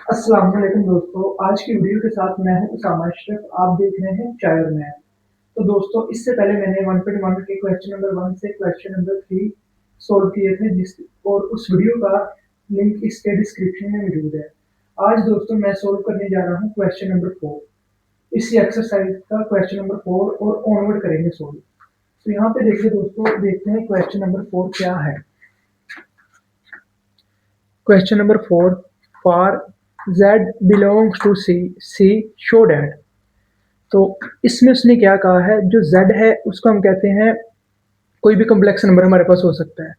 अस्सलाम वालेकुम दोस्तों, आज की वीडियो के साथ मैं हूं उसामा अशरफ। आप देख रहे हैं चाय और मैं। तो दोस्तों, इससे पहले मैंने 1.1 के क्वेश्चन नंबर 1 से क्वेश्चन नंबर 3 सॉल्व किए थे और उस वीडियो का लिंक इसके डिस्क्रिप्शन में मौजूद है। आज दोस्तों मैं सॉल्व करने जा रहा हूं क्वेश्चन नंबर 4। इसी एक्सरसाइज का क्वेश्चन नंबर 4 और ऑनवर्ड करेंगे सॉल्व। तो यहाँ पे देखिए दोस्तों, देखते हैं क्वेश्चन नंबर 4 क्या है। Question number 4, for z belongs to C show that. तो इसमें उसने क्या कहा है, जो z है उसको हम कहते हैं कोई भी कम्प्लेक्स नंबर हमारे पास हो सकता है।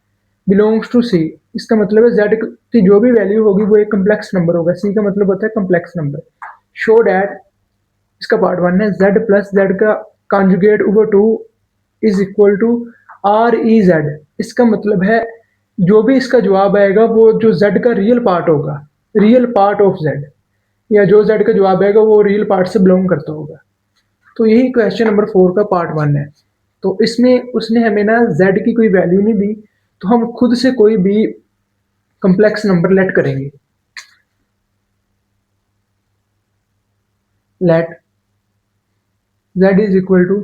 बिलोंग्स टू सी, इसका मतलब है z की जो भी वैल्यू होगी वो एक कम्प्लेक्स नंबर होगा। सी का मतलब होता है कम्प्लेक्स नंबर। शो डैट, इसका पार्ट 1 है, z प्लस z का conjugate over 2 is equal to R E Z. इसका मतलब है जो भी इसका जवाब आएगा वो जो z का रियल पार्ट होगा, रियल पार्ट ऑफ z, या जो z का जवाब आएगा वो रियल पार्ट से बिलोंग करता होगा। तो यही क्वेश्चन नंबर 4 का पार्ट 1 है। तो इसमें उसने हमें ना z की कोई वैल्यू नहीं दी, तो हम खुद से कोई भी कम्प्लेक्स नंबर लेट करेंगे। Let z is equal to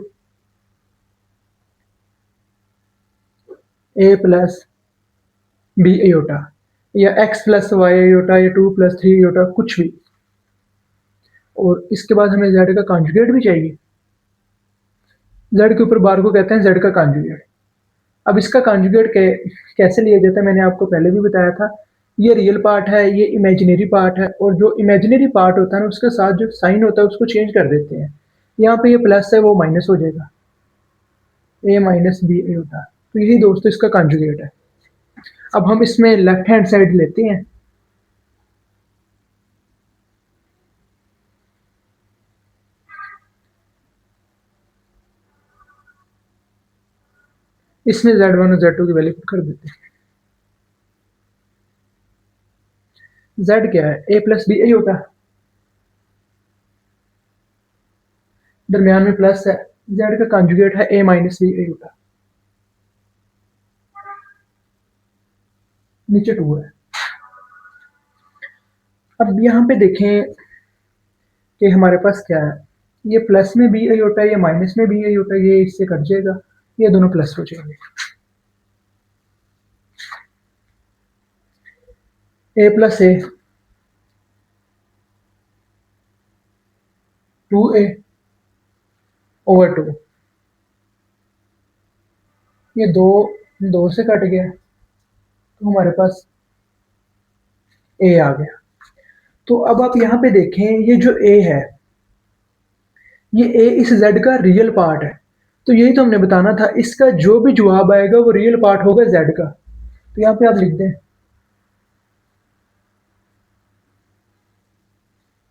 a plus B iota, या x प्लस वाई एयोटा, या 2 प्लस 3 एयोटा, कुछ भी। और इसके बाद हमें z का कॉन्जुगेट भी चाहिए। z के ऊपर बार को कहते हैं z का कॉन्जुगेट। अब इसका कॉन्जुगेट कैसे लिया जाता है मैंने आपको पहले भी बताया था। ये रियल पार्ट है, ये इमेजिनरी पार्ट है, और जो इमेजिनरी पार्ट होता है ना उसके साथ जो साइन होता है उसको चेंज कर देते हैं। यहाँ पे ये प्लस है वो माइनस हो जाएगा, ए माइनस बी ए होता है। तो यही दोस्तों इसका कॉन्जुगेट है। अब हम इसमें लेफ्ट हैंड साइड लेते हैं। इसमें z1 और z2 की वैल्यू कर देते हैं। z क्या है, a प्लस बी ए होता है, दरमियान में प्लस है। z का कॉन्जुगेट है a माइनस बी ए होता है, नीचे 2 है। अब यहाँ पे देखें कि हमारे पास क्या है, ये प्लस में बी आई होता है, ये माइनस में बी आई होता है, ये इससे कट जाएगा, ये दोनों प्लस हो जाएंगे। ए प्लस ए, 2a ओवर 2, ये दो दो से कट गया तो हमारे पास ए आ गया। तो अब आप यहाँ पे देखें, ये जो ए है, ये ए इस जेड का रियल पार्ट है। तो यही तो हमने बताना था, इसका जो भी जवाब आएगा वो रियल पार्ट होगा जेड का। तो यहाँ पे आप लिख दें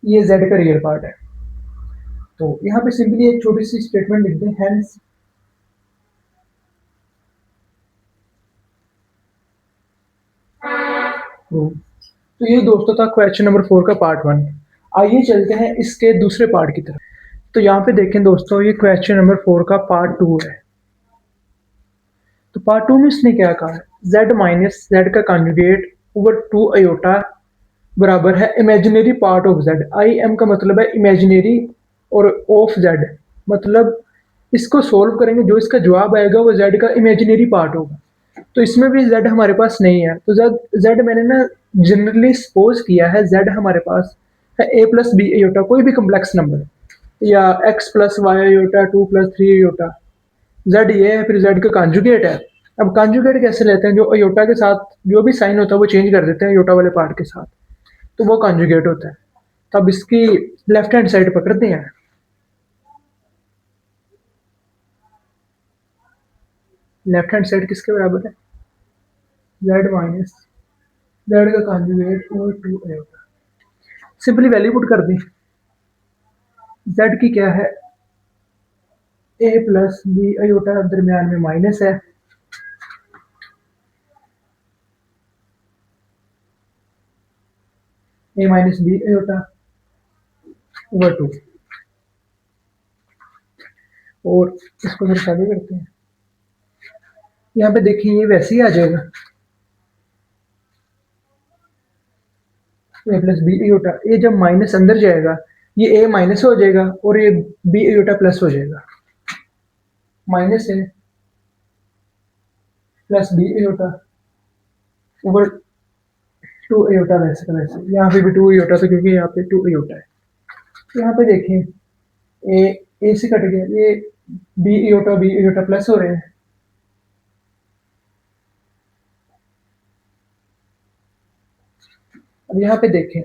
ये जेड का रियल पार्ट है। तो यहाँ पे सिंपली एक छोटी सी स्टेटमेंट लिख दें, हेंस प्रूव। तो ये दोस्तों था क्वेश्चन नंबर 4 का पार्ट 1। आइए चलते हैं इसके दूसरे पार्ट की तरफ। तो यहाँ पे देखें दोस्तों, ये क्वेश्चन नंबर 4 का पार्ट 2 है। तो पार्ट 2 में इसने क्या कहा है, z माइनस जेड का कॉन्जुगेट ओवर 2 आयोटा बराबर है imaginary part of z। I am का मतलब है इमेजिनरी, और ऑफ z मतलब इसको सोल्व करेंगे, जो इसका जवाब आएगा वो z का इमेजिनरी पार्ट होगा। तो इसमें भी z हमारे पास नहीं है, तो z मैंने ना जनरली सपोज किया है z हमारे पास है a प्लस बी एयोटा, कोई भी कम्प्लेक्स नंबर, या x plus Y iota, 2 plus 3 iota. z ये है, फिर z का कॉन्जुगेट है। अब कॉन्जुगेट कैसे लेते हैं, जो अयोटा के साथ जो भी साइन होता है वो चेंज कर देते हैं अयोटा वाले पार्ट के साथ, तो वो कॉन्जुगेट होता है। तो अब इसकी लेफ्ट हैंड साइड पकड़ते हैं। लेफ्ट हैंड साइड किसके बराबर है, z माइनस जेड का conjugate over 2 iota. Simply value put कर दी। z की क्या है, a प्लस बी आयोटा, दरमियान में माइनस है, a minus B iota over 2। और इसको फिर शादी करते हैं। यहाँ पे देखिए ये वैसे ही आ जाएगा, ए प्लस बी एयोटा, ये जब माइनस अंदर जाएगा ये ए माइनस हो जाएगा और ये बी एयोटा प्लस हो जाएगा। Minus A plus B iota over two iota, वैसे का वैसे यहाँ पे भी टू एयोटा था क्योंकि यहाँ पे टू एयोटा है। यहाँ पे देखिए ए ए से कट गया, ये बी एयोटा प्लस हो रहे हैं। अब यहाँ पे देखें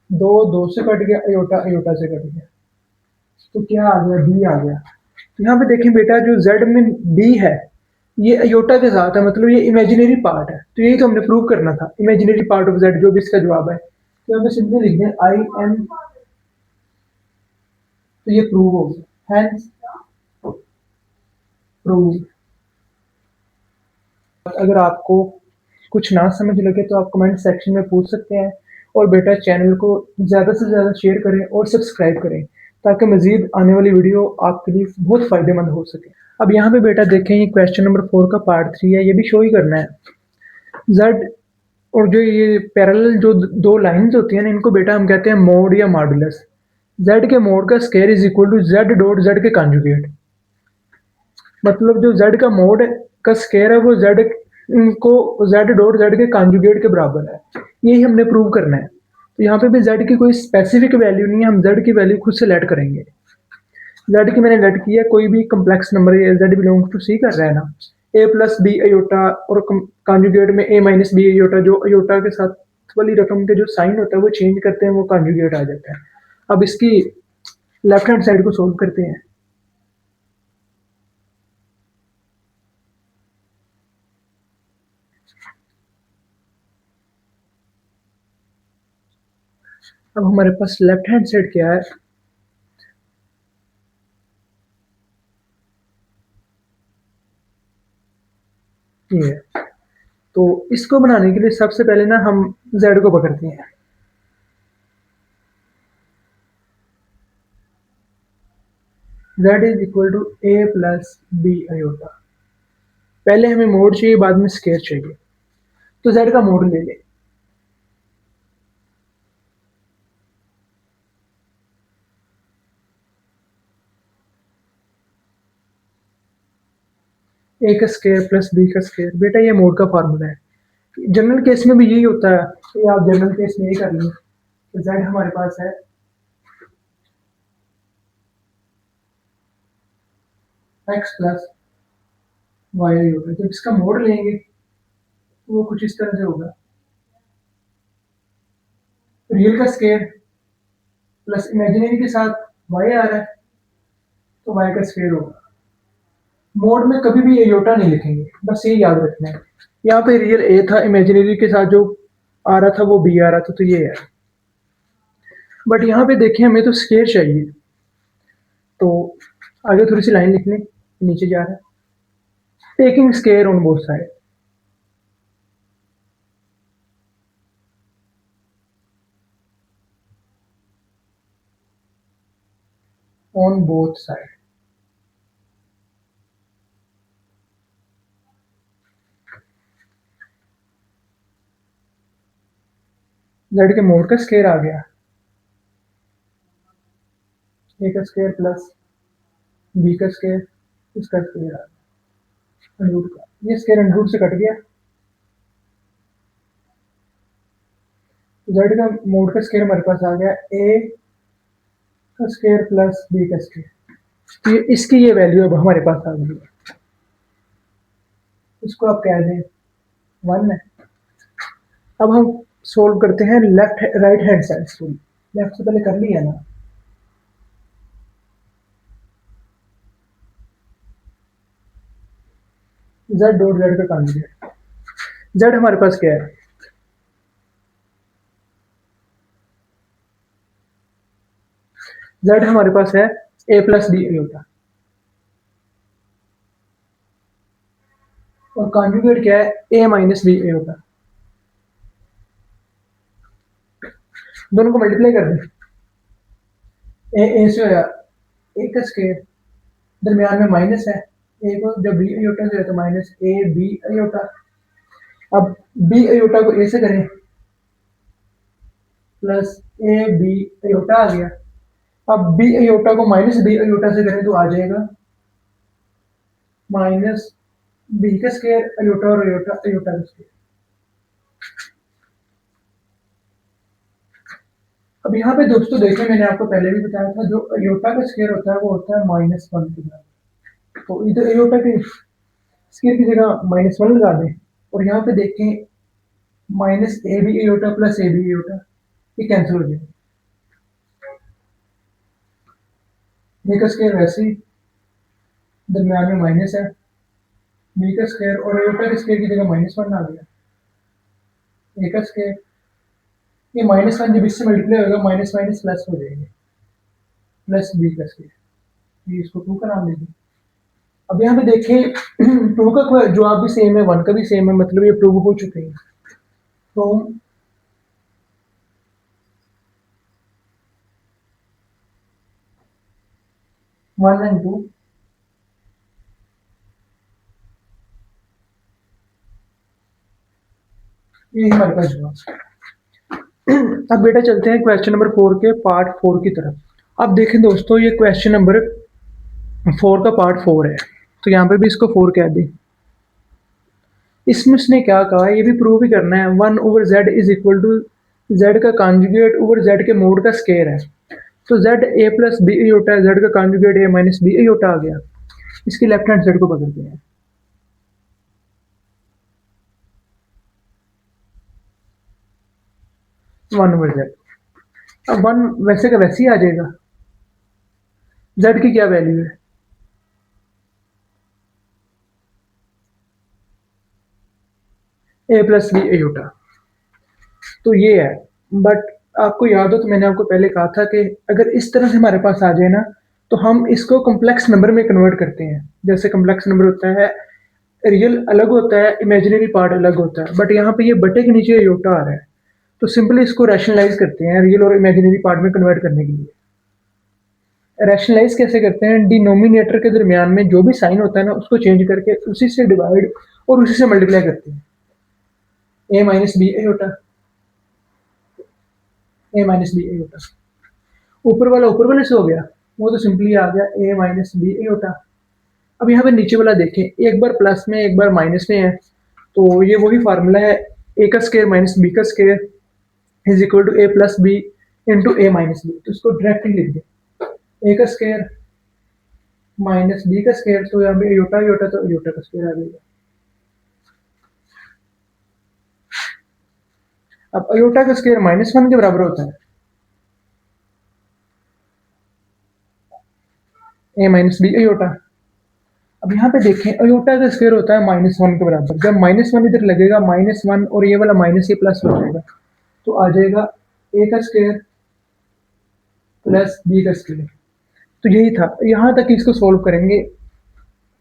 दो दो से कट गया, एयोटा एयोटा से कट गया, तो क्या आ गया, बी आ गया। तो यहाँ पे देखें बेटा जो जेड में बी है ये अयोटा के साथ है, मतलब ये इमेजिनरी पार्ट है, तो यही तो हमने प्रूव करना था, इमेजिनरी पार्ट ऑफ जेड, जो भी इसका जवाब है। तो यहाँ पे सिंपली लिख दें आई एम, तो ये प्रूव हो गया, हैंस प्रूव। अगर आपको कुछ ना समझ लगे तो आप कमेंट सेक्शन में पूछ सकते हैं, और बेटा चैनल को ज़्यादा से ज़्यादा शेयर करें और सब्सक्राइब करें ताकि मज़ीद आने वाली वीडियो आपके लिए बहुत फ़ायदेमंद हो सके। अब यहाँ पे बेटा देखें ये क्वेश्चन नंबर 4 का पार्ट 3 है, ये भी शो ही करना है। जेड और जो ये पैरेलल जो दो लाइंस होती हैं ना, इनको बेटा हम कहते हैं मोड या मॉडुलस। जेड के मोड का square is equal to Z dot Z के कॉन्जुगेट, मतलब जो जेड का मोड का स्क्वायर है वो जेड को जेड डॉट जेड के कॉन्जुगेट के बराबर है, यही हमने प्रूव करना है। तो यहाँ पे भी जेड की कोई स्पेसिफिक वैल्यू नहीं है, हम जेड की वैल्यू खुद से लेट करेंगे। जेड की मैंने लेट किया, कोई भी कम्प्लेक्स नंबर है, जेड बिलोंग टू सी कर रहा है ना, ए प्लस बी अयोटा और कॉन्जुगेट में ए माइनस बी अयोटा, जो अयोटा के साथ वाली रकम के जो साइन होता है वो चेंज करते हैं, वो कॉन्जुगेट आ जाता है। अब इसकी लेफ्ट हैंड साइड को सोल्व करते हैं। अब हमारे पास लेफ्ट हैंड साइड क्या है, ये है। तो इसको बनाने के लिए सबसे पहले ना हम जेड को पकड़ते हैं। Z is equal to A plus B iota. पहले हमें मोड चाहिए, बाद में स्केयर चाहिए, तो जेड का मोड ले ले। ए का स्केयर प्लस बी का स्केयर, बेटा ये मोड का फार्मूला है। जनरल केस में भी यही होता है, तो आप जनरल केस में यही कर लीजिए। तो जेड हमारे पास है एक्स प्लस वाई होगा, जब इसका मोड लेंगे तो वो कुछ इस तरह से होगा, रियल का स्केयर प्लस इमेजिनरी के साथ वाई आ रहा है तो वाई का स्केयर होगा। मोड में कभी भी एयोटा नहीं लिखेंगे, बस ये याद रखना है। यहाँ पे रियल ए था, इमेजिनरी के साथ जो आ रहा था वो बी आ रहा था, तो ये है। बट यहाँ पे देखें हमें तो स्केयर चाहिए, तो आगे थोड़ी सी लाइन लिखने, नीचे जा रहा है taking square on both side. On both side, Z के मोड का स्केयर आ गया, ए का स्केयर प्लस बी का स्केयर, इसका स्केयर आ गया अंडरूट का, ये स्केयर अंडरूट से कट गया। जेड का मोड का स्केयर हमारे पास आ गया ए का स्केयर प्लस बी का स्केयर, तो ये इसकी ये वैल्यू अब हमारे पास आ गई है, इसको आप कह दें 1 है। अब हम सोल्व करते हैं left right hand side solve, left से पहले कर लिया ना। जेड डॉट जेड का कॉन्जुगेट, जेड हमारे पास क्या है, जेड हमारे पास है ए प्लस बी होता, और कॉन्जुगेट क्या है, ए माइनस बी होता। दोनों को मल्टीप्लाई कर दें, ए से होया ए का स्केयर, दरमियान में माइनस है, ए को जब बी अयोटा से है तो माइनस ए बी अयोटा। अब बी अयोटा को ए से करें प्लस ए बी अयोटा आ गया। अब बी अयोटा को माइनस बी अयोटा से करें तो आ जाएगा माइनस बी का स्क्वायर अयोटा और अयोटा अयोटा का स्क्वायर। अब यहाँ पे दोस्तों देखें, मैंने आपको पहले भी बताया था, जो अयोटा का स्क्वायर होता है वो होता है -1 के बराबर। तो इधर अयोटा के स्क्वायर की जगह -1 लगा दें और यहाँ पे देखें minus A B iota plus A B iota, ये कैंसिल हो जाएगा। बी का स्क्वायर वैसे ही दरम्यान में माइनस है, बी का स्क्वायर और अयोटा के स्क्वायर की जगह -1 आ गया। ए का स्क्वायर, ये -1 जब इससे मल्टीप्लाई होगा माइनस माइनस प्लस हो जाएंगे, प्लस बी का स्क्वायर, ये इसको 2 का नाम दे दें। अब यहाँ पे देखें 2 का जवाब भी सेम है, 1 का भी सेम है, मतलब ये प्रूव हो चुके हैं। तो 1 एंड 2 ये हमारे पास जवाब। अब बेटा चलते हैं क्वेश्चन नंबर 4 के पार्ट 4 की तरफ। अब देखें दोस्तों, ये क्वेश्चन नंबर 4 का पार्ट 4 है, तो यहाँ पे भी इसको 4 कह दें। इसमें उसने क्या कहा, ये भी प्रूव ही करना है। 1/z is equal to z का कॉन्जुगेट ओवर z के मोड का स्क्वायर है। तो z a plus B iota है, z का conjugate a minus B iota आ गया। इसकी लेफ्ट हैंड साइड को पकड़ते हैं, 1/z। अब 1 वैसे का वैसे ही आ जाएगा, z की क्या वैल्यू है, a प्लस बी अयोटा, तो ये है। बट आपको याद हो तो मैंने आपको पहले कहा था कि अगर इस तरह से हमारे पास आ जाए ना, तो हम इसको कॉम्प्लेक्स नंबर में कन्वर्ट करते हैं। जैसे कॉम्प्लेक्स नंबर होता है, रियल अलग होता है, इमेजिनरी पार्ट अलग होता है, बट यहाँ पे ये बटे के नीचे अयोटा आ रहा है, तो सिंपली इसको रैशनलाइज करते हैं रियल और इमेजिनरी पार्ट में कन्वर्ट करने के लिए। रैशनलाइज कैसे करते हैं, डिनोमिनेटर के दरमियान में जो भी साइन होता है ना, उसको चेंज करके उसी से डिवाइड और उसी से मल्टीप्लाई करते हैं। ए माइनस बी अयोटा, ए माइनस बी अयोटा, ऊपर वाला ऊपर वाले से हो गया, वो तो सिंपली आ गया ए माइनस बी अयोटा। अब यहाँ पे नीचे वाला देखें, एक बार प्लस में एक बार माइनस में है, तो ये वही फार्मूला है, ए का स्क्वायर माइनस बी का square is equal to A plus B into A minus B. तो इसको डायरेक्टली लिख दें, ए का स्क्वायर माइनस बी का स्क्वायर, तो यहाँ पे अयोटा अयोटा तो अयोटा का स्क्वायर आ जाएगा। अब अयोटा का स्क्वायर -1 के बराबर होता है, ए माइनस बी अयोटा। अब यहाँ पे देखें, अयोटा का स्क्वायर होता है -1 के बराबर। जब -1 इधर लगेगा, -1 और ये वाला माइनस, ये प्लस हो जाएगा, तो आ जाएगा ए का स्क्वायर प्लस बी का स्क्वायर। तो यही था, यहाँ तक इसको सोल्व करेंगे।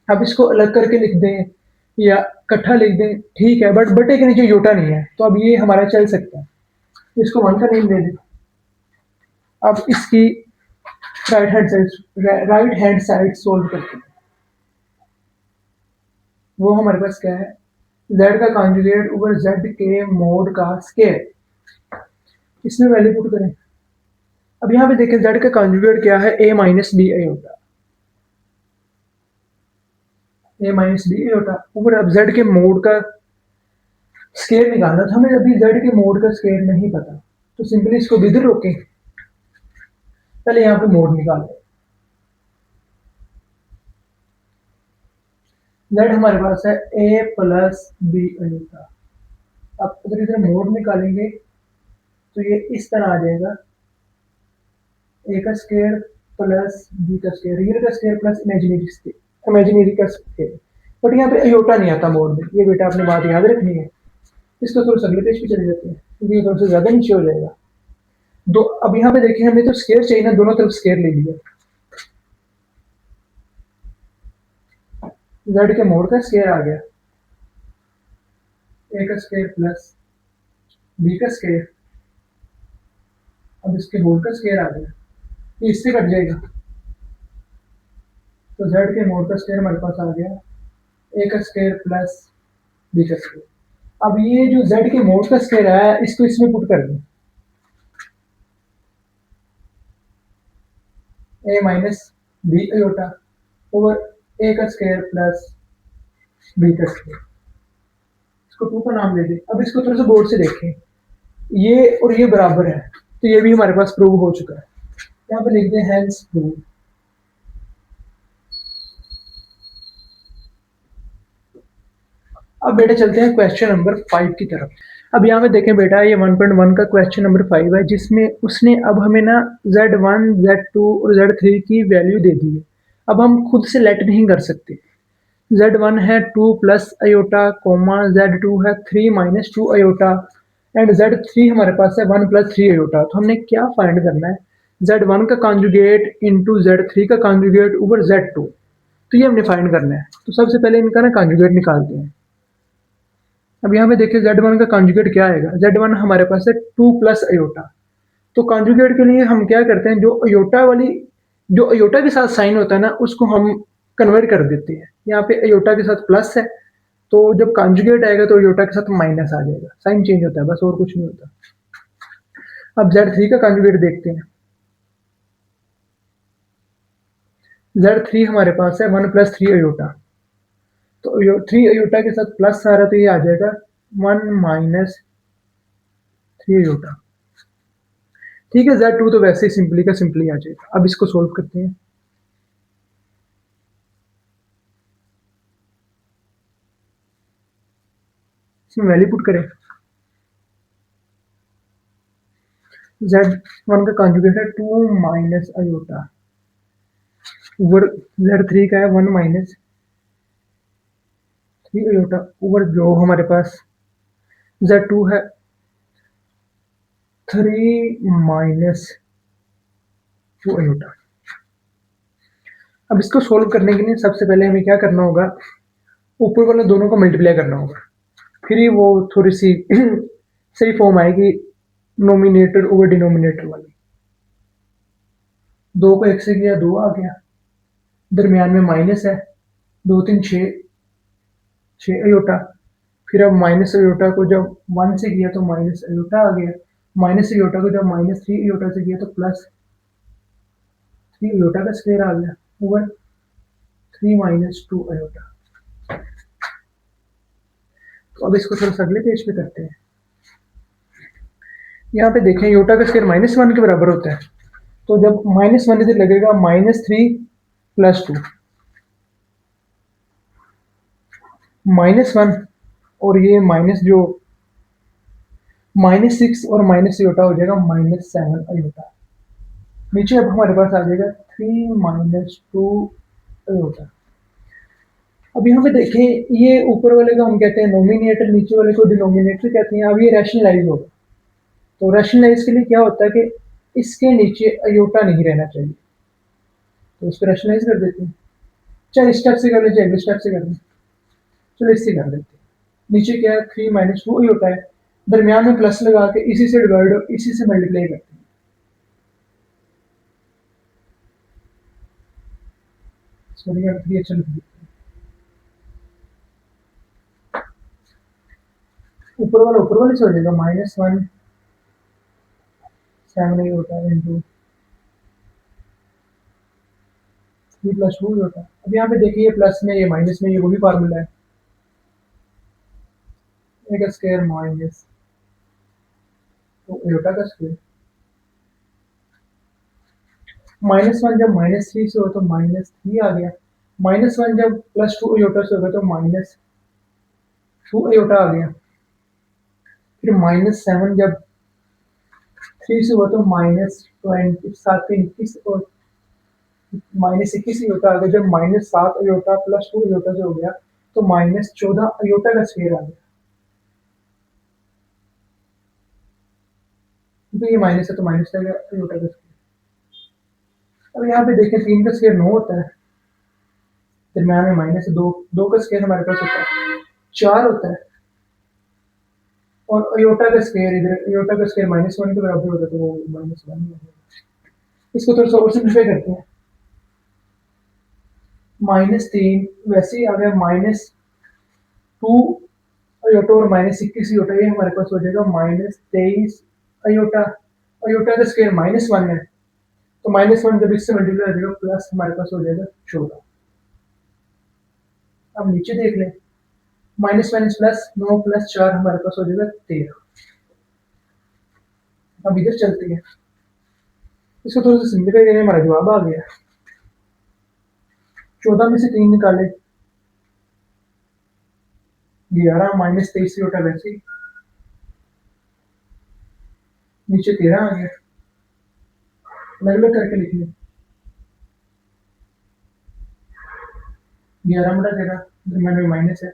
अब इसको अलग करके लिख दें या इकट्ठा लिख दें, ठीक है, बट बटे के नीचे योटा नहीं है, तो अब ये हमारा चल सकता है। इसको 1 का नेम दे दें। अब इसकी राइट हैंड साइड सोल्व करते हैं। वो हमारे पास क्या है, z का कॉन्जुगेट ओवर z के मोड का स्क्वायर, इसमें वैल्यू पुट करें। अब यहाँ पे देखें, z का कॉन्जुगेट क्या है, a minus B iota, a minus B iota over. अब z के मोड का स्क्वायर निकालना था, हमें अभी z के मोड का स्क्वायर नहीं पता, तो सिंपली इसको इधर रोकें, पहले यहाँ पे मोड निकालें। z हमारे पास है a प्लस बी अयोटा। अब अगर इधर मोड निकालेंगे तो ये इस तरह आ जाएगा, ए का स्क्वायर प्लस बी का स्क्वायर, रियल का स्क्वायर प्लस इमेजिनरी का स्क्वायर। बट यहाँ पे अयोटा नहीं आता मोड में, ये बेटा आपने बात याद रखनी है। इसको थोड़ा सा अगले पेज पे चले जाते हैं, क्योंकि ये थोड़ा सा ज्यादा नीचे हो जाएगा। दो, अब यहाँ पे देखिए, हमें तो स्क्वायर चाहिए ना, दोनों तरफ स्क्वायर ले लिया। z के मोड का स्क्वायर आ गया, ए का स्क्वायर प्लस बी का स्क्वायर। अब इसके मोड का स्क्वायर आ गया, ये इससे कट जाएगा, तो z के मोड का स्क्वायर हमारे पास आ गया, ए का स्क्वायर प्लस बी का स्क्वायर। अब ये जो z के मोड का स्क्वायर है, इसको इसमें पुट कर दें, ए माइनस बी अयोटा ओवर ए का स्क्वायर प्लस बी का स्क्वायर, इसको टू का नाम दे दें। अब इसको थोड़ा सा गौर से देखें, ये और ये बराबर है, तो ये भी हमारे पास प्रूव हो चुका है। यहाँ पे लिखते हैं हेंस प्रूव। अब बेटा चलते हैं क्वेश्चन नंबर 5 की तरफ। अब यहाँ पे देखें बेटा, ये 1.1 का क्वेश्चन नंबर 5 है, जिसमें उसने अब हमें ना Z1, Z2 और Z3 की वैल्यू दे दी है। अब हम खुद से लेट नहीं कर सकते। Z1 है 2 प्लस अयोटा कोमा, Z2 है 3 माइनस 2 अयोटा एंड Z3 हमारे पास है 1 प्लस 3 अयोटा। तो हमने क्या फाइंड करना है, Z1 का कॉन्जुगेट इंटू Z3 का कॉन्जुगेट ओवर Z2। तो ये हमने फाइंड करना है। तो सबसे पहले इनका ना कॉन्जुगेट निकालते हैं। अब यहाँ पे देखिए Z1 का कॉन्जुगेट क्या आएगा, Z1 हमारे पास है 2 प्लस अयोटा। तो कॉन्जुगेट के लिए हम क्या करते हैं, जो अयोटा के साथ साइन होता है ना, उसको हम कन्वर्ट कर देते हैं। यहाँ पे अयोटा के साथ प्लस है, तो जब कॉन्जुगेट आएगा तो अयोटा के साथ माइनस आ जाएगा, साइन चेंज होता है बस, और कुछ नहीं होता। अब Z3 का कॉन्जुगेट देखते हैं। Z3 हमारे पास है 1 प्लस 3 अयोटा, तो 3 अयोटा के साथ प्लस आ रहा है, तो ये आ जाएगा 1 माइनस 3 अयोटा। ठीक है, Z2 तो वैसे ही सिंपली का सिंपली आ जाएगा। अब इसको सोल्व करते हैं। इसमें वैल्यू पुट करें। Z1 का कॉन्जुगेट है 2 माइनस अयोटा ओवर Z3 का है 1 माइनस 3 अयोटा ओवर जो हमारे पास Z2 है 3 माइनस 2 अयोटा। अब इसको सोल्व करने के लिए सबसे पहले हमें क्या करना होगा, ऊपर वाले दोनों को मल्टीप्लाई करना होगा, फिर ही वो थोड़ी सी सही फॉर्म आएगी, नोमिनेटर ओवर डिनोमिनेटर वाली। 2 को 1 से किया 2 आ गया, दरमियान में माइनस है, 2 3 6 6 अयोटा। फिर अब माइनस अयोटा को जब 1 से किया तो माइनस अयोटा आ गया, माइनस अयोटा को जब माइनस 3 अयोटा से किया तो प्लस 3 अयोटा का स्क्वायर आ गया ओवर 3 माइनस 2 अयोटा। तो अब इसको थोड़ा सा अगले पेज पे करते हैं। यहाँ पे देखें अयोटा का स्क्वायर -1 के बराबर होता है, तो जब -1 इधर लगेगा -3 प्लस 2 -1, और ये माइनस जो -6 और माइनस अयोटा हो जाएगा -7 अयोटा। नीचे अब हमारे पास आ जाएगा 3 माइनस 2 अयोटा। अब यहाँ पे देखें, ये ऊपर वाले को हम कहते हैं नोमिनेटर, नीचे वाले को डिनोमिनेटर कहते हैं। अब ये रैशनलाइज होगा, तो रैशनलाइज के लिए क्या होता है कि इसके नीचे अयोटा नहीं रहना चाहिए, तो इसको रैशनलाइज कर देते हैं। चाहे स्टेप से कर लें चाहे स्टेप से कर लें, चलो इससे कर लेते हैं। नीचे क्या है 3 माइनस 2 अयोटा है, दरमियान में प्लस लगा के इसी से डिवाइड और इसी से मल्टीप्लाई करते हैं। सॉरी यार, 3 अच्छा लिख दिया। ऊपर वाले से हो जाएगा -1 7 अयोटा इंटू 3 प्लस 2 अयोटा। अब यहाँ पे देखिए, प्लस में ये माइनस में ये वही फार्मूला है, ए का स्क्वायर माइनस तो अयोटा का स्क्वायर। -1 जब -3 से हो तो -3 आ गया, -1 जब +2 अयोटा से होगा तो -2 अयोटा आ गया। फिर -7 जब 3 से हुआ तो -20 7 पे 21 और -21 अयोटा आ गया। जब -7 अयोटा +2 अयोटा से हो गया तो -14 अयोटा का स्क्वायर आ गया, क्योंकि ये माइनस है तो माइनस का अयोटा का स्क्वायर। अब यहाँ पे देखें 3 का स्क्वायर 9 होता है, दरम्यान में माइनस है, 2 का स्क्वायर हमारे पास होता है 4 होता है, और अयोटा का स्क्वायर इधर, अयोटा का स्क्वायर -1 के बराबर होता है, तो वो -1 हो जाएगा। इसको थोड़ा सा और सिंप्लीफाई करते हैं। -3 वैसे ही आ गया, -2 अयोटा और -21 अयोटा, ये हमारे पास हो जाएगा -23 अयोटा। अयोटा का स्क्वायर -1 है, तो -1 जब इससे मल्टीप्लाई हो जाएगा प्लस हमारे पास हो जाएगा 14। अब नीचे देख लें, माइनस माइनस प्लस 9 प्लस 4 हमारे पास हो जाएगा 13। अब इधर चलती है, इसको थोड़ा सा सिंप्लीफाई करें, हमारा जवाब आ गया। 14 में से 3 निकाले 11 -23 से उठा वैसे ही नीचे 13 आ गया। अलग अलग करके लिख लें, 11 बटा 13 दरम्यान में माइनस है,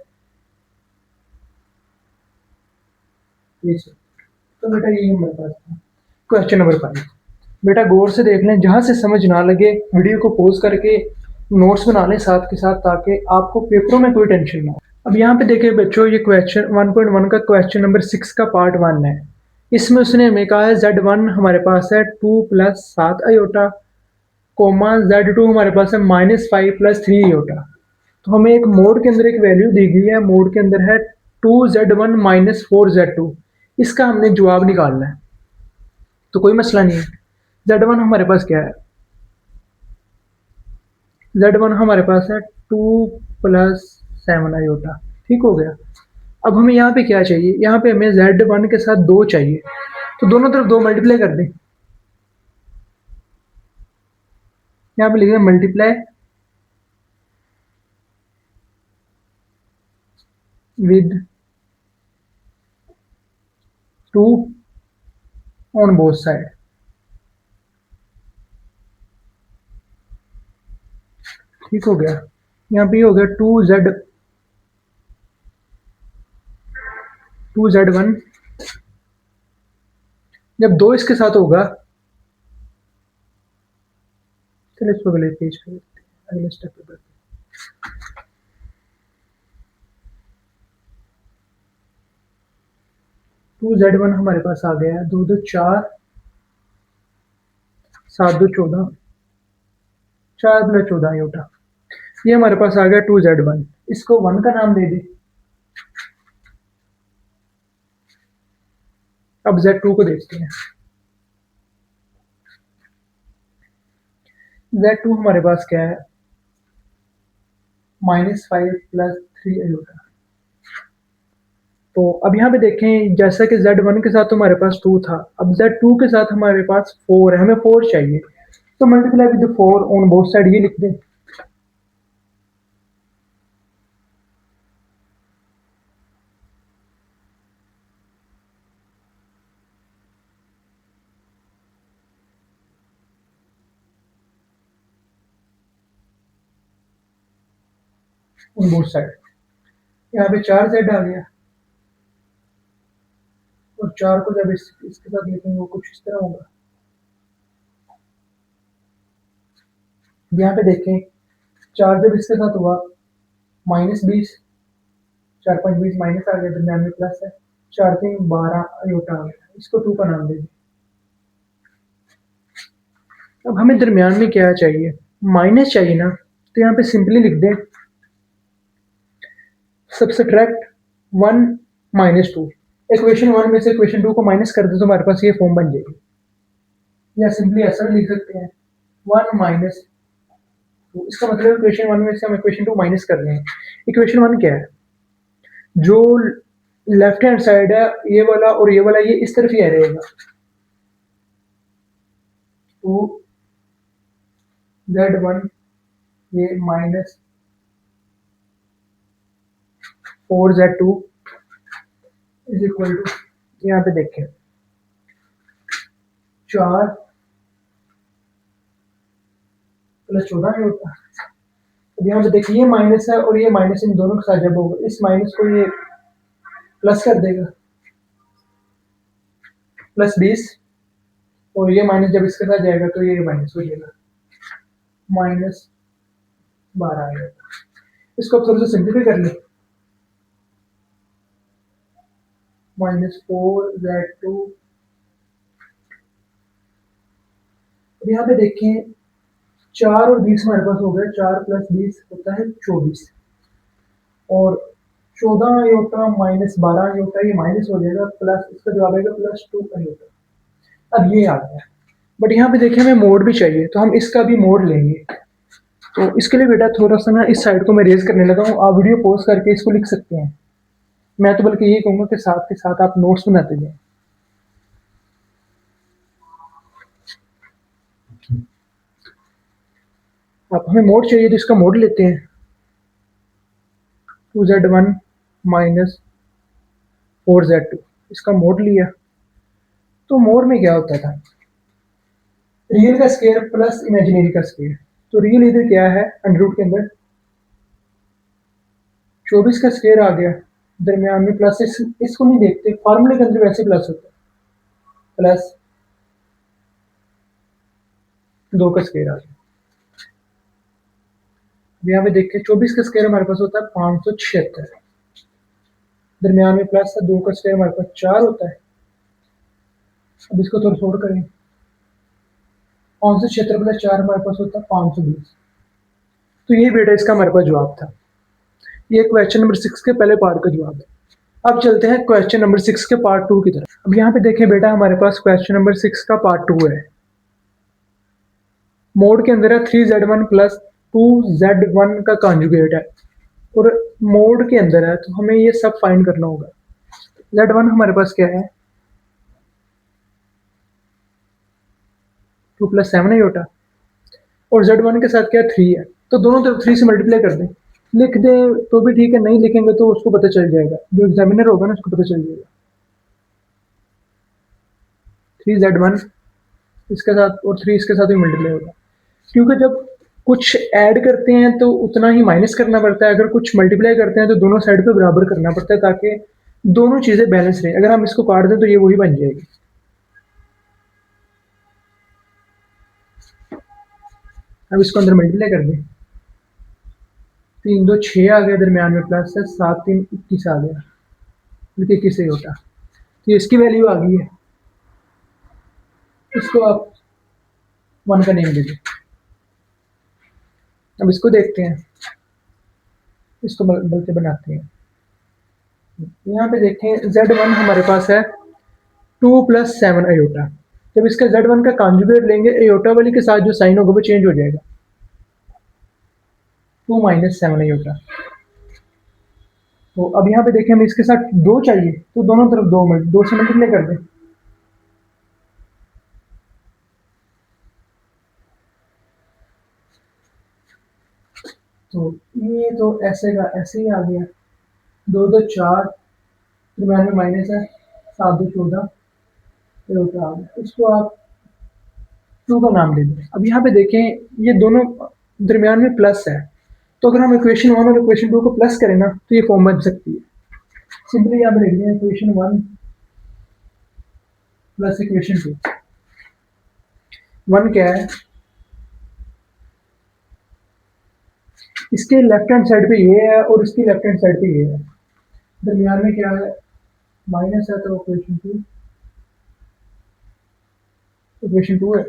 ये तो बेटा यही हमारे पास था। Question number 5। बेटा गौर से देख लें, जहाँ से समझ ना लगे वीडियो को पॉज करके नोट्स बना लें साथ के साथ, ताकि आपको पेपरों में कोई टेंशन ना हो। अब यहाँ पे देखिए बच्चों, ये क्वेश्चन 1.1 का क्वेश्चन नंबर 6 का पार्ट 1 है। इसमें उसने हमें कहा है Z1 हमारे पास है 2 प्लस 7 आयोटा, कोमा Z2 हमारे पास है -5 प्लस 3 आयोटा। तो हमें एक मोड के अंदर एक वैल्यू दी गई है, मोड के अंदर है 2Z1 -4Z2। इसका हमने जवाब निकालना है, तो कोई मसला नहीं है। Z1 हमारे पास क्या है, Z1 हमारे पास है 2 प्लस 7 आयोटा, ठीक हो गया। अब हमें यहाँ पे क्या चाहिए, यहाँ पे हमें Z1 के साथ 2 चाहिए, तो दोनों तरफ 2 मल्टीप्लाई कर दें। यहाँ पे लिख दें multiply with 2 on both side, ठीक हो गया। यहाँ पे हो गया 2Z1, जब 2 इसके साथ होगा, चलिए इसको अगले पेज पे देखते हैं, अगले स्टेप पे बढ़ते हैं। 2Z1 हमारे पास आ गया है, 2 2 4, 7 2 14, 4 प्लस 14 आयोटा। ये हमारे पास आ गया 2Z1, इसको 1 का नाम दे दे। अब Z2 को देखते हैं। Z2 हमारे पास क्या है, -5 प्लस 3 आयोटा। तो अब यहाँ पे देखें, जैसा कि Z1 के साथ तो हमारे पास 2 था, अब Z2 के साथ हमारे पास 4 है, हमें 4 चाहिए, तो multiply with 4 on both side, ये लिख दें। ऑन बोथ साइड, यहाँ पे 4Z आ गया, और 4 को जब इसके साथ लिखेंगे वो कुछ इस तरह होगा। यहाँ पे देखें, 4 जब इसके साथ हुआ -20, 4 5 20 माइनस आ गया, दरम्यान में प्लस है, 4 3 12 आयोटा आ गया, इसको 2 का नाम दे दें। अब हमें दरम्यान में क्या चाहिए, माइनस चाहिए ना, तो यहाँ पे सिंपली लिख दें सबट्रैक्ट 1 -2। इक्वेशन 1 में से इक्वेशन 2 को माइनस कर दे तो हमारे पास ये फॉर्म बन जाएगी, या सिंपली ऐसा भी लिख सकते हैं 1 -2। इसका मतलब इक्वेशन 1 में से हम इक्वेशन 2 माइनस कर रहे हैं। इक्वेशन 1 क्या है, जो लेफ्ट हैंड साइड है ये वाला और ये वाला, ये इस तरफ ही आ रहेगा, 2Z1 ये -4Z2 इज इक्वल टू, यहाँ पे देखें 4 प्लस 14 है होता। अब यहाँ पे देखिए ये माइनस है और ये माइनस, इन दोनों के साथ जब होगा, इस माइनस को ये प्लस कर देगा, +20, और ये माइनस जब इसके साथ जाएगा तो ये माइनस हो जाएगा, -12 आएगा। इसको अब थोड़ा सा सिंप्लीफाई कर लें, -4Z2। अब यहाँ पे देखें 4 और 20 हमारे पास हो गया, 4 प्लस 20 होता है 24, और 14 आयोटा -12 आयोटा, ये माइनस हो जाएगा, प्लस इसका जवाब आएगा +2 आयोटा। अब ये आ गया, बट यहाँ पे देखिए हमें मोड भी चाहिए, तो हम इसका भी मोड लेंगे। तो इसके लिए बेटा थोड़ा सा ना इस साइड को मैं रेज करने लगा हूँ, आप वीडियो पॉज करके इसको लिख सकते हैं। मैं तो बल्कि यही कहूँगा कि साथ के साथ आप नोट्स बनाते जाएं। अब हमें मोड चाहिए तो इसका मोड लेते हैं, 2z1 माइनस 4z2, इसका मोड लिया। तो मोड में क्या होता था, रियल का स्केयर प्लस इमेजिनरी का स्केयर। तो रियल इधर क्या है, अंडर रूट के अंदर 24 का स्केयर आ गया, दरमियान में प्लस, इसको नहीं देखते, फार्मूले के अंदर वैसे प्लस होता है, प्लस 2 का स्केयर आ गया। अब यहाँ पे देखिए 24 का स्केयर हमारे पास होता है 576, दरमियान में प्लस है, 2 का स्केयर हमारे पास 4 होता है। अब इसको थोड़ा छोड़ करें, 576 प्लस 4 हमारे पास होता है 520। तो ये बेटा इसका हमारे पास जवाब था। ये क्वेश्चन नंबर 6 के पहले पार्ट का जवाब है। अब चलते हैं क्वेश्चन नंबर 6 के पार्ट 2 की तरफ। अब यहाँ पे देखें बेटा हमारे पास क्वेश्चन नंबर 6 का पार्ट 2 है। मोड के अंदर है 3z1 प्लस 2z1 का कॉन्जुगेट है, और मोड के अंदर है, तो हमें ये सब फाइंड करना होगा। z1 हमारे पास क्या है, 2 प्लस 7 आयोटा, और z1 के साथ क्या है, 3 है। तो दोनों तरफ 3 से मल्टीप्लाई कर दें, लिख दें तो भी ठीक है, नहीं लिखेंगे तो उसको पता चल जाएगा, जो एग्जामिनर होगा ना उसको पता चल जाएगा। 3z1 इसके साथ और 3 इसके साथ भी मल्टीप्लाई होगा, क्योंकि जब कुछ ऐड करते हैं तो उतना ही माइनस करना पड़ता है, अगर कुछ मल्टीप्लाई करते हैं तो दोनों साइड पे बराबर करना पड़ता है, ताकि दोनों चीज़ें बैलेंस रहे। अगर हम इसको काट दें तो ये वही बन जाएगी। अब इसको अंदर मल्टीप्लाई कर दें, 3 2 6 आ गया, दरमियान में प्लस है, 7 3 21 आ गया, बल्कि 21 ही होता। तो इसकी वैल्यू आ गई है, इसको आप 1 का नेम दे दें। अब इसको देखते हैं, इसको बल्कि बनाते हैं। यहाँ पे देखें z1 हमारे पास है 2 प्लस 7 आयोटा। जब इसका z1 का कॉन्जुगेट लेंगे, आयोटा वाली के साथ जो साइन होगा वो चेंज हो जाएगा, 2 माइनस 7 आयोटा। तो अब यहाँ पे देखें हमें इसके साथ 2 चाहिए, तो दोनों तरफ 2 से मल्टीप्लाई कर दें। तो ये तो ऐसे का ऐसे ही आ गया, 2 2 4, दरमियान में माइनस है, 7 2 14 आयोटा आ गया। इसको आप 2 का नाम दे दें। अब यहाँ पे देखें ये दोनों दरमियान में प्लस है, तो अगर हम इक्वेशन 1 और इक्वेशन 2 को प्लस करें ना तो ये फॉर्म बन सकती है। सिंपली यहाँ पे लिख दें इक्वेशन 1 प्लस इक्वेशन 2। 1 क्या है, इसके लेफ्ट हैंड साइड पे ये है और इसकी लेफ्ट हैंड साइड पे ये है, दरमियान में क्या है, माइनस है, तो इक्वेशन 2 है।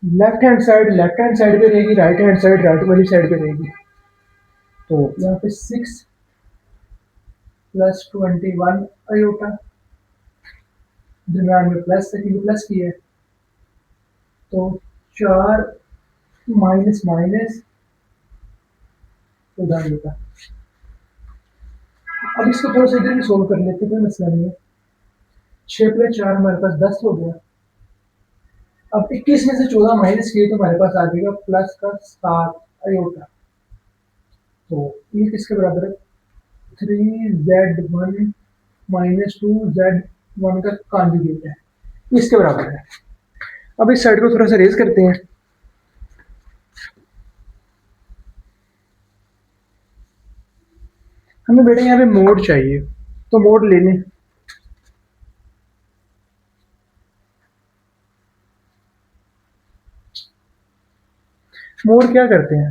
लेफ्ट हैंड साइड पे रहेगी, राइट हैंड साइड राइट वाली साइड पे रहेगी। तो यहाँ पे 6 प्लस 21 आयोटा, दरमियान में प्लस है क्योंकि प्लस की है, तो 4 माइनस माइनस 14 आयोटा। अब इसको थोड़ा सा इधर भी सोल्व कर लेते, कोई मसला नहीं है। 6 प्लस 4 हमारे पास 10 हो गया। अब 21 में से 14 माइनस किए तो हमारे पास आ जाएगा प्लस का 7 आयोटा। तो ये किसके बराबर है, 3z1 माइनस 2z1 का कॉन्जुगेट है, इसके बराबर है। अब इस साइड को थोड़ा सा रेज करते हैं। हमें बेटा यहाँ पे मोड चाहिए, तो मोड ले लें। मोड क्या करते हैं,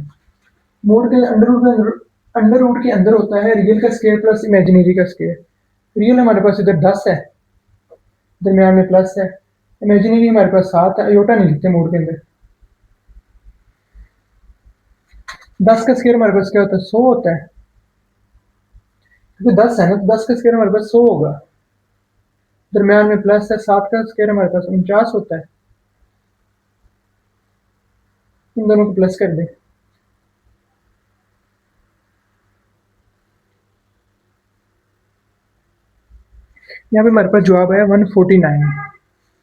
मोड के अंडर रूट के अंदर होता है रियल का स्केयर प्लस इमेजिनरी का स्केयर। रियल हमारे पास इधर 10 है, दरमियान में प्लस है, इमेजिनरी हमारे पास 7 है, आयोटा नहीं लिखते मोड के अंदर। 10 का स्केयर हमारे पास क्या होता है, 100 होता है, क्योंकि 10 है ना, तो 10 का स्केयर हमारे पास 100 होगा। दरम्यान में प्लस है, 7 का स्क्वायर हमारे पास 49 होता है। इन दोनों को प्लस कर दें। यहाँ पे हमारे पास जवाब है 149।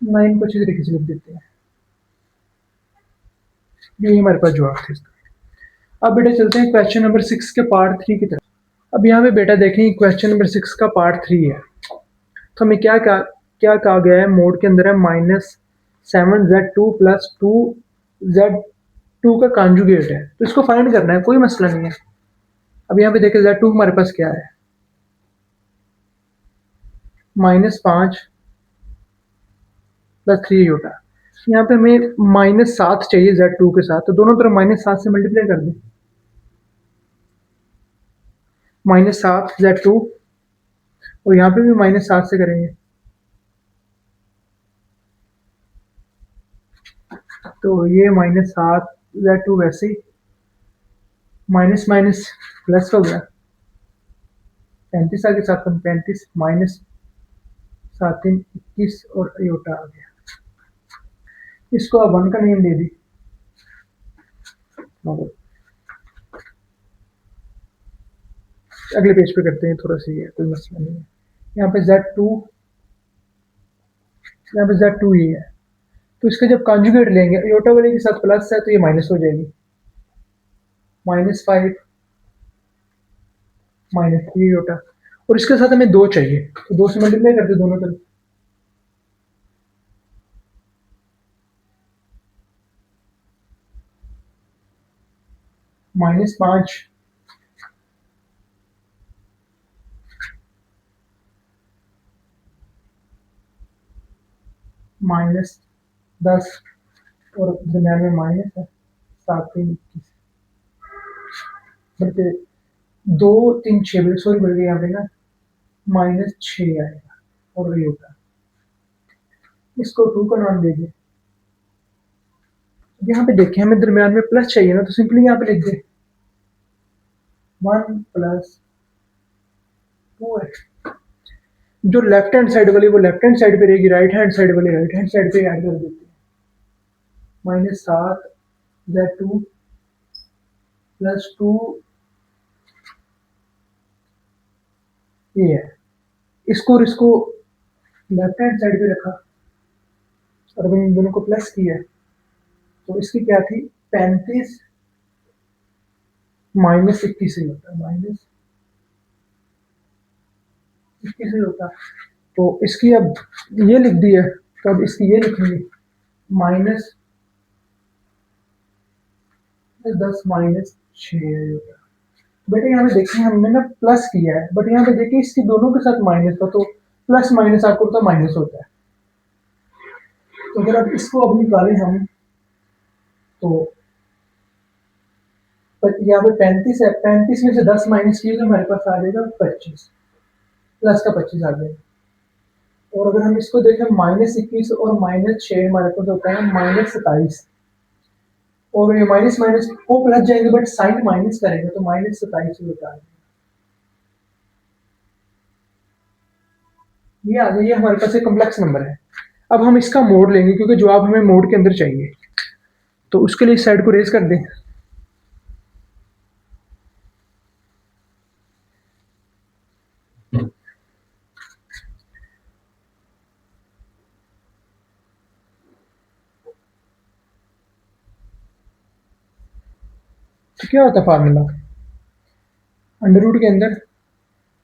9 को अच्छी तरीके से लिख देते हैं। यही हमारे पास जवाब थे इसका। अब बेटा चलते हैं क्वेश्चन नंबर 6 के पार्ट 3 की तरफ। अब यहाँ पे बेटा देखें क्वेश्चन नंबर 6 का पार्ट 3 है। तो हमें क्या कहा गया है, मोड के अंदर है -7z2 प्लस 2z2 का कॉन्जुगेट है, तो इसको फाइंड करना है, कोई मसला नहीं है। अब यहाँ पे देखें z2 हमारे पास क्या है, -5 प्लस 3 होता है। यहाँ पे हमें -7 चाहिए z2 के साथ, तो दोनों तरफ -7 से मल्टीप्लाई कर दें। -7z2 और यहाँ पे भी -7 से करेंगे, तो ये -7z2 वैसे ही माइनस माइनस प्लस हो गया, 35 आगे 7 35 माइनस 7 3 21 और अयोटा आ गया। इसको अब 1 का नेम दे दी। अगले पेज पे करते हैं, थोड़ा सा ये कोई मसला नहीं है। यहाँ पे z2, यहाँ पे z2 ये है, तो इसका जब कॉन्जुगेट लेंगे अयोटा वाले के साथ प्लस है तो ये माइनस हो जाएगी, -5 -3 अयोटा, और इसके साथ हमें 2 चाहिए, तो 2 से मल्टीप्लाई कर दे दोनों तरफ। -5 -10 और दरम्यान में माइनस है 7 3 21, बल्कि 2 3 6 सॉरी बढ़ गया यहाँ पे ना, -6 आएगा और ये होगा। इसको 2 का नाम दे दिए। यहाँ पे देखें हमें दरम्यान में प्लस चाहिए ना, तो सिंपली यहाँ पे लिख दे 1 + 2 है। जो लेफ्ट हैंड साइड वाली वो लेफ्ट हैंड साइड पे रहेगी, राइट हैंड साइड वाली राइट हैंड साइड पे ऐड कर देते हैं। -7z2 प्लस 2 ये है। इसको और इसको लेफ्ट हैंड साइड पे रखा और अगर इन दोनों को प्लस किया, तो इसकी क्या थी 35 -21 होता है, -21 होता है। तो इसकी अब ये लिख दी है, तो अब इसकी ये लिखेंगे -10 -6 होगा। बेटे यहाँ पे देखिए हमने ना प्लस किया है, बट यहाँ पे देखिए इसकी दोनों के साथ माइनस था, तो प्लस माइनस आपको पता माइनस होता है। तो अगर अब इसको अब निकालें हम, तो यहाँ पे 35 है, 35 में से 10 माइनस किए तो हमारे पास आ जाएगा 25, प्लस का 25 आ जाएगा। और अगर हम इसको देखें -21 और -6 हमारे पास होता है -27, और ये माइनस माइनस वो प्लस जाएंगे बट साइन माइनस करेंगे तो -27 होता है। ये आ गया, हमारे पास एक कॉम्प्लेक्स नंबर है। अब हम इसका मोड लेंगे क्योंकि जवाब हमें मोड के अंदर चाहिए, तो उसके लिए इस साइड को रेज कर दें। तो क्या होता है फार्मूला, अंडर रूट के अंदर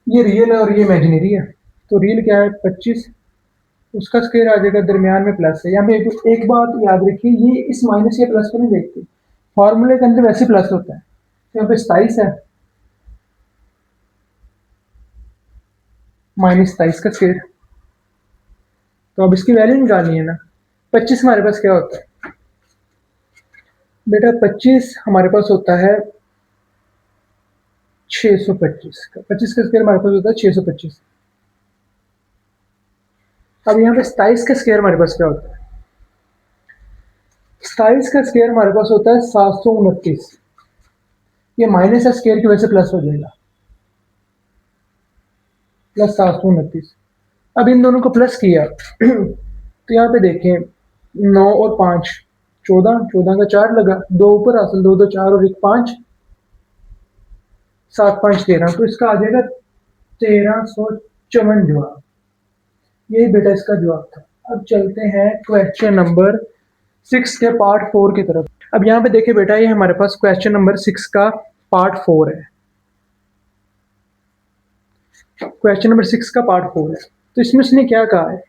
ये रियल है और ये इमेजिनरी है, तो रियल क्या है 25, उसका स्क्वायर आ जाएगा, दरमियान में प्लस है। यहाँ पे एक बात याद रखिए, ये इस माइनस या प्लस को नहीं देखते, फार्मूले के अंदर वैसे प्लस होता है। तो यहाँ पे 27 है, -27 का स्क्वायर, तो अब इसकी वैल्यू निकालनी है ना। 25 हमारे पास क्या होता है बेटा, 25 हमारे पास होता है 625 का, 25 का स्क्वायर हमारे पास होता है 625। अब यहाँ पे 27 का स्क्वायर हमारे पास क्या होता है, 27 का स्क्वायर हमारे पास होता है 729। ये माइनस है स्क्वायर की वजह से प्लस हो जाएगा, +729। अब इन दोनों को प्लस किया तो यहाँ पे देखें 9 और 5 14, 14 का 4 लगा, 2 ऊपर हासिल, 2 2 4 और 1 5, 7 5 13, तो इसका आ जाएगा 1354 जवाब। यही बेटा इसका जवाब था। अब चलते हैं क्वेश्चन नंबर 6 के पार्ट 4 की तरफ। अब यहाँ पे देखिए बेटा, ये हमारे पास क्वेश्चन नंबर 6 का पार्ट 4 है। क्वेश्चन नंबर 6 का पार्ट 4 है। तो इसमें उसने क्या कहा है,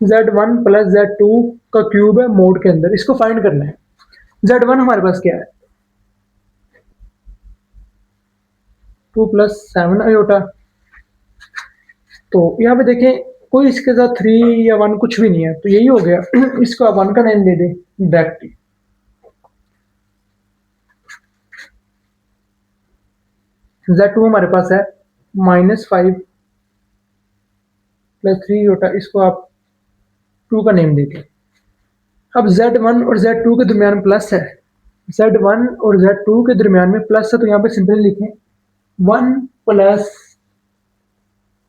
Z1 प्लस Z2 का क्यूब है मोड के अंदर, इसको फाइंड करना है। Z1 हमारे पास क्या है, 2 प्लस 7 आयोटा। तो यहाँ पे देखें कोई इसके साथ 3 या 1 कुछ भी नहीं है, तो यही हो गया। इसको आप 1 का नेम दे दें डायरेक्टली। Z2 हमारे पास है -5 प्लस 3 आयोटा, इसको आप 2 का नेम देते। अब Z1 और Z2 के दरमियान प्लस है, Z1 और Z2 के दरमियान में प्लस है, तो यहाँ पे सिंपली लिखें 1 प्लस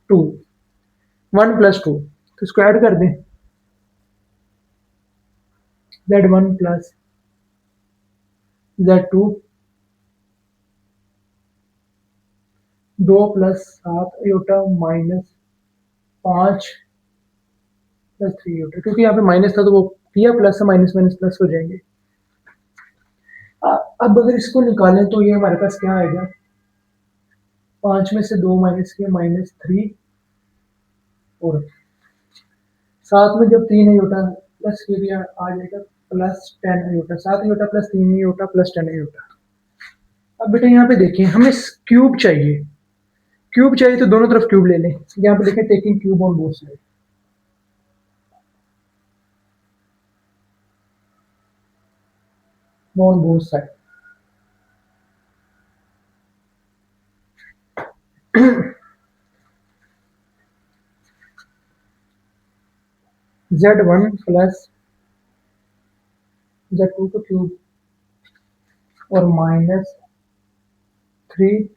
2, 1 प्लस 2, तो इसको ऐड कर दें, Z1 plus Z2, 2 plus 7 iota minus 5 plus 3 iota, क्योंकि यहाँ पे माइनस था तो वो किया प्लस है, माइनस माइनस प्लस हो जाएंगे। अब अगर इसको निकालें तो ये हमारे पास क्या आएगा, 5 में से 2 माइनस किया -3, और 7 में जब 3 आयोटा प्लस किया आ जाएगा +10 iota, 7 iota plus 3 iota plus 10 iota. अब बेटा यहाँ पे देखिए, हमें क्यूब चाहिए, क्यूब चाहिए तो दोनों तरफ क्यूब ले लें। यहाँ पे देखें taking cube on both side, on both side. Z1 plus Z2 का क्यूब और -3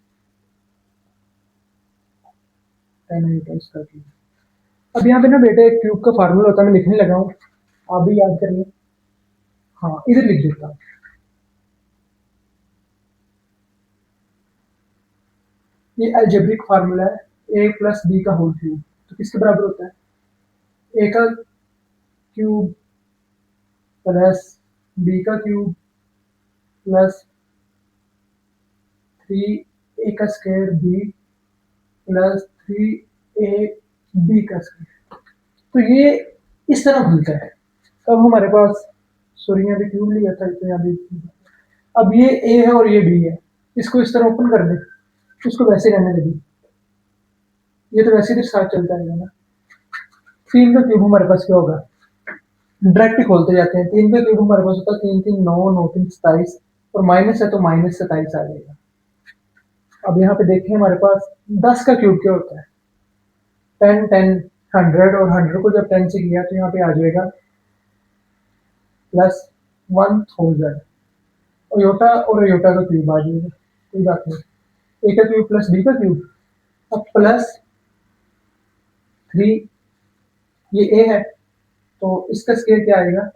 10 आयोटा इसका क्यूब। अब यहाँ पे ना बेटा एक क्यूब का फार्मूला होता है, मैं लिखने लगा हूँ, आप भी याद कर लें। हाँ, इधर लिख देता हूँ। ये अलजेब्रिक फार्मूला है, a प्लस बी का होल क्यूब, तो किसके बराबर होता है, a का क्यूब प्लस बी का क्यूब प्लस 3a का square B plus 3a B का स्क्वायर। तो ये इस तरह खुलता है। अब हमारे पास, सॉरी यहाँ पे क्यूब लिया था, तो यहाँ भी, अब ये a है और ये b है, इसको इस तरह ओपन कर दे, उसको वैसे रहने लगी, ये तो वैसे भी साथ चलता है ना। 3 का क्यूब हमारे पास क्या होगा, डायरेक्ट ही खोलते जाते हैं। 3 का क्यूब हमारे पास होता है 3 3 9 9 3 27, और माइनस है तो -27 आ जाएगा। अब यहाँ पे देखें हमारे पास 10 का क्यूब क्या होता है, 10 10 100, और 100 को जब 10 से किया तो यहाँ पे आ जाएगा +1000, और योटा और योटा का क्यूब आ जाएगा, कोई बात नहीं। ए का क्यूब प्लस बी का क्यूब, अब प्लस 3, ये ए है तो इसका स्केयर क्या आएगा,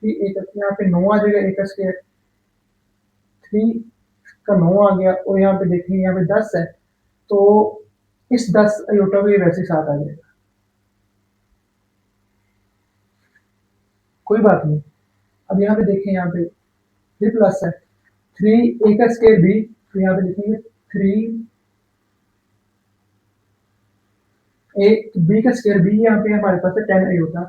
3 ए का, यहाँ पे 9 आ जाएगा, ए का स्केयर 3 का 9 आ गया, और यहाँ पे देखेंगे यहाँ पे 10 है, तो इस 10 आयोटा को ये वैसे साथ आ जाएगा, कोई बात नहीं। अब यहाँ पे देखें, यहाँ पे फिर प्लस है, 3 ए का स्केयर बी, तो यहाँ पे लिखेंगे 3 ए बी का स्केयर बी, यहाँ पे हमारे पास है 10 आयोटा,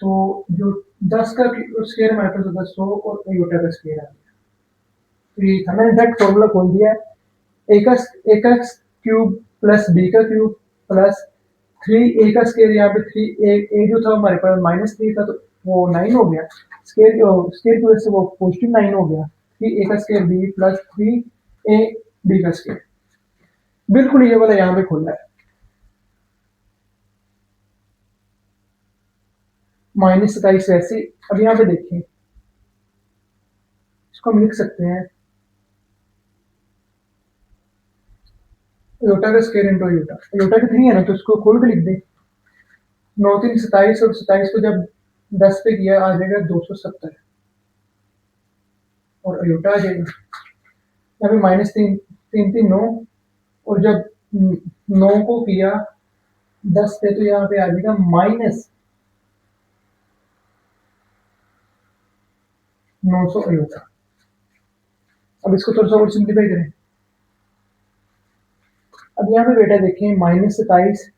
तो जो 10 का स्केयर हमारे पास होगा 100, और आयोटा का स्केयर आ गया। तो ये था, मैंने डायरेक्ट फॉर्मूला खोल दिया है, ए का क्यूब प्लस बी का क्यूब प्लस 3 ए का स्केयर, यहाँ पे 3 ए जो था हमारे पास -3 था, तो वो 9 हो गया, स्केयर स्केयर की वजह से वो पॉजिटिव 9 हो गया, 3 ए का square B plus 3 A B का स्केयर, बिल्कुल ये वाला यहाँ पे खोला है, -27 वैसे। अब यहाँ पे देखिए, इसको हम लिख सकते हैं योटा का स्केयर इंटू योटा, योटा का 3 है ना, तो इसको खोल के लिख दें, 9 3 27 और 27 को जब 10 पे किया आ जाएगा 270 और अयोटा आ जाएगा। यहाँ पे -3 3 3 9 और जब 9 को किया 10 पे तो यहाँ पे आ जाएगा -900 अयोटा। अब इसको थोड़ा सा और सिंप्लीफाई करें। अब यहाँ पे बेटा देखिए -27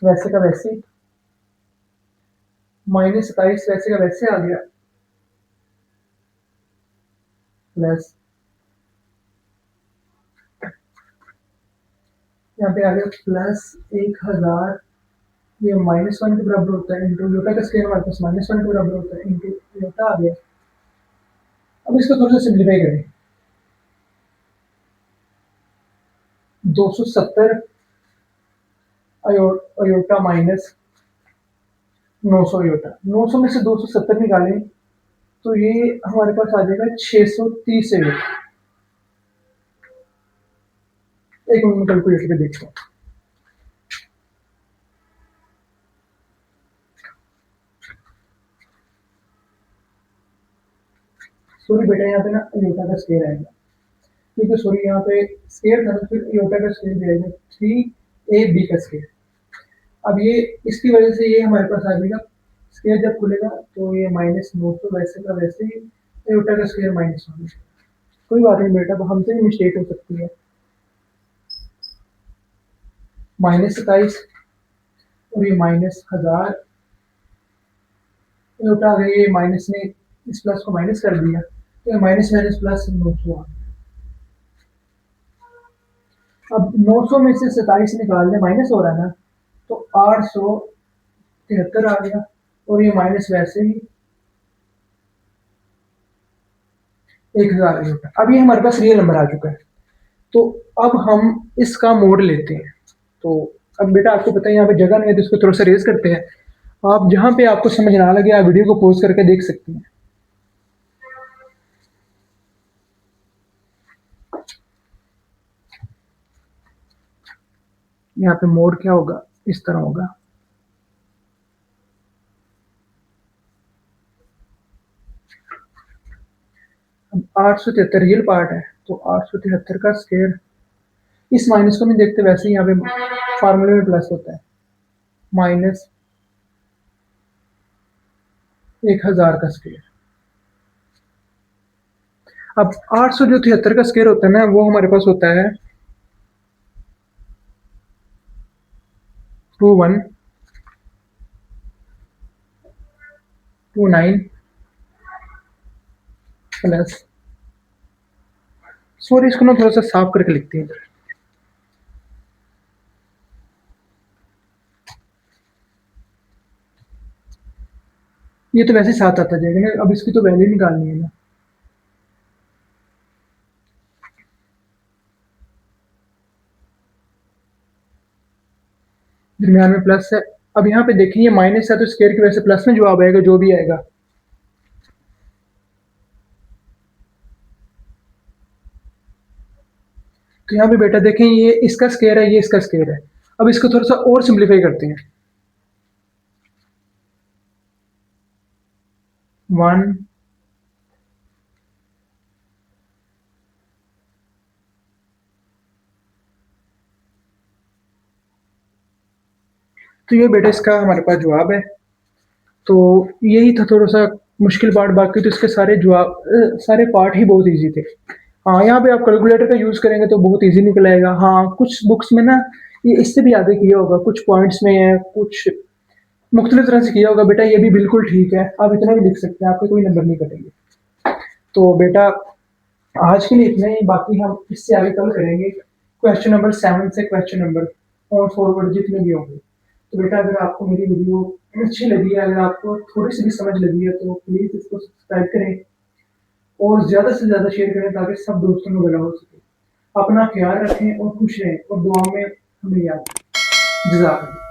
वैसे का वैसे, -27 वैसे का वैसे आ गया, प्लस यहाँ पे आ गया +1000, ये -1 के बराबर होता है इंटू योटा का स्क्वायर हमारे पास -1 के बराबर होता है इंटू योटा आ गया। अब इसको थोड़ा सा सिंप्लीफाई करें। 270 अयोटा -900 अयोटा, 900 में से 270 निकालें तो ये हमारे पास आ जाएगा 630 अयोटा। एक मिनट में कैलकुलेटर पे देखता हूँ। सॉरी बेटा यहाँ पे ना अयोटा का स्क्वायर आएगा, क्योंकि सॉरी यहाँ पे स्क्वायर था तो फिर अयोटा का स्क्वायर भी आएगा 3ab का स्क्वायर। अब ये इसकी वजह से ये हमारे पास आ जाएगा, स्क्वायर जब खुलेगा तो ये -900 वैसे का वैसे ही अयोटा का स्क्वायर -1। कोई बात नहीं बेटा, तो हमसे भी मिस्टेक हो सकती है। -27 और ये -1000 अयोटा आ गई, ये माइनस ने इस प्लस को माइनस कर दिया तो ये माइनस माइनस प्लस 900 आ गया। अब 900 में से 27 निकाल दें, माइनस हो रहा है ना, तो 873 आ गया और ये माइनस वैसे ही 1000 अयोटा। अब ये हमारे पास रियल नंबर आ चुका है, तो अब हम इसका मोड लेते हैं। तो अब बेटा आपको पता है यहाँ पे जगह नहीं है तो इसको थोड़ा सा रेज करते हैं। आप जहाँ पे आपको समझ ना लगे आप वीडियो को पॉज करके देख सकते हैं। यहाँ पे मोड क्या होगा, इस तरह होगा। अब 873 रियल पार्ट है तो 873 का स्क्वायर, इस माइनस को नहीं देखते, वैसे ही यहाँ पे फार्मूले में प्लस होता है, -1000 का स्क्वायर। अब 873 का स्क्वायर होता है ना, वो हमारे पास होता है 2129 प्लस, सॉरी इसको ना थोड़ा सा साफ करके लिखते हैं। ये तो वैसे साथ आता जाएगा ना, अब इसकी तो वैल्यू निकालनी है ना। दरमियान में प्लस है। अब यहाँ पे देखें ये माइनस है तो स्क्वायर की वजह से प्लस में जवाब आएगा, जो भी आएगा। तो यहाँ पे बेटा देखें ये इसका स्क्वायर है, ये इसका स्क्वायर है। अब इसको थोड़ा सा और सिंप्लीफाई करते हैं। 1 तो ये बेटा इसका हमारे पास जवाब है। तो यही था थोड़ा सा मुश्किल पार्ट, बाकी तो इसके सारे जवाब सारे पार्ट ही बहुत इजी थे। हाँ यहाँ पे आप कैलकुलेटर का यूज़ करेंगे तो बहुत इजी निकल आएगा। हाँ कुछ बुक्स में ना ये इससे भी आगे किया होगा, कुछ पॉइंट्स में है, कुछ मुख्तलिफ तरह से किया होगा। बेटा ये भी बिल्कुल ठीक है, आप इतना भी लिख सकते हैं, आपके कोई नंबर नहीं कटेंगे। तो बेटा आज के लिए इतना ही, बाकी हम इससे आगे कल करेंगे। क्वेश्चन नंबर 7 से क्वेश्चन नंबर और फॉरवर्ड जितने भी होंगे। तो बेटा अगर आपको मेरी वीडियो अच्छी लगी है, अगर आपको थोड़ी सी भी समझ लगी है तो प्लीज़ इसको सब्सक्राइब करें और ज़्यादा से ज़्यादा शेयर करें ताकि सब दोस्तों को भला हो सके। अपना ख्याल रखें और खुश रहें और दुआ में हमें याद रखें। जज़ाकल्लाह।